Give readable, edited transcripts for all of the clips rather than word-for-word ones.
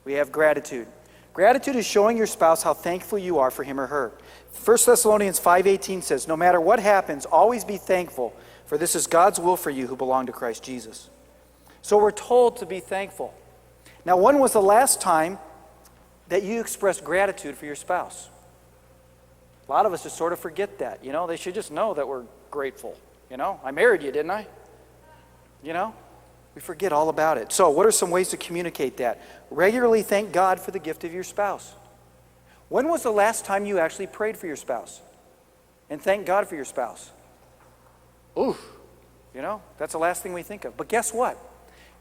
We have gratitude. Gratitude is showing your spouse how thankful you are for him or her. 1 Thessalonians 5:18 says, no matter what happens, always be thankful, for this is God's will for you who belong to Christ Jesus. So we're told to be thankful. Now, when was the last time that you expressed gratitude for your spouse? A lot of us just sort of forget that. They should just know that we're grateful. I married you, didn't I? We forget all about it. So what are some ways to communicate that? Regularly thank God for the gift of your spouse. When was the last time you actually prayed for your spouse and thanked God for your spouse? Oof. That's the last thing we think of. But guess what?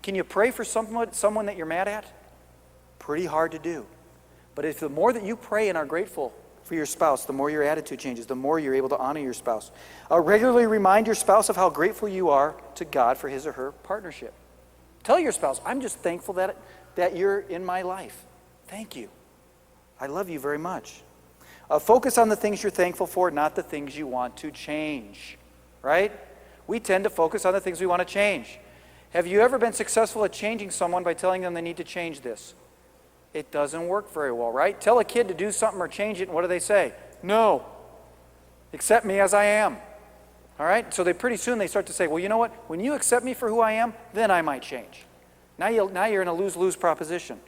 Can you pray for someone that you're mad at? Pretty hard to do. But if the more that you pray and are grateful for your spouse, the more your attitude changes, the more you're able to honor your spouse. Regularly remind your spouse of how grateful you are to God for his or her partnership. Tell your spouse, I'm just thankful that you're in my life. Thank you. I love you very much. Focus on the things you're thankful for, not the things you want to change. Right? We tend to focus on the things we want to change. Have you ever been successful at changing someone by telling them they need to change this? It doesn't work very well, right? Tell a kid to do something or change it, and what do they say? No. Accept me as I am. All right? So pretty soon they start to say, well, you know what? When you accept me for who I am, then I might change. Now you're in a lose-lose proposition.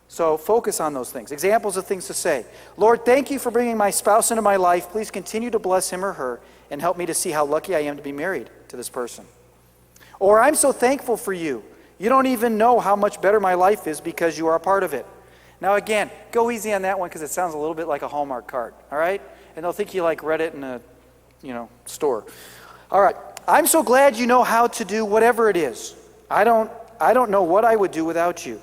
So focus on those things. Examples of things to say. Lord, thank you for bringing my spouse into my life. Please continue to bless him or her and help me to see how lucky I am to be married to this person. Or I'm so thankful for you. You don't even know how much better my life is because you are a part of it. Now again, go easy on that one because it sounds a little bit like a Hallmark card, all right? And they'll think you read it in a, store. All right, I'm so glad you know how to do whatever it is. I don't know what I would do without you.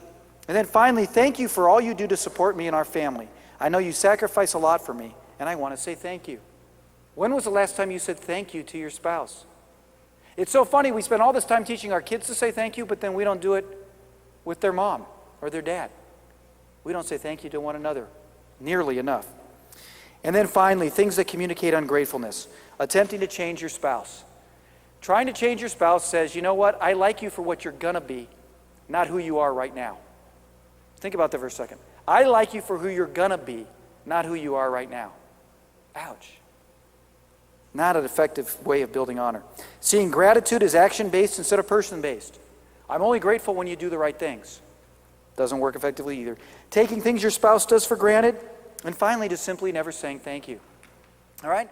And then finally, thank you for all you do to support me and our family. I know you sacrifice a lot for me, and I want to say thank you. When was the last time you said thank you to your spouse? It's so funny, we spend all this time teaching our kids to say thank you, but then we don't do it with their mom or their dad. We don't say thank you to one another nearly enough. And then finally, things that communicate ungratefulness. Attempting to change your spouse. Trying to change your spouse says, you know what, I like you for what you're going to be, not who you are right now. Think about that for a second. I like you for who you're going to be, not who you are right now. Ouch. Not an effective way of building honor. Seeing gratitude as action-based instead of person-based. I'm only grateful when you do the right things. Doesn't work effectively either. Taking things your spouse does for granted. And finally, just simply never saying thank you. All right?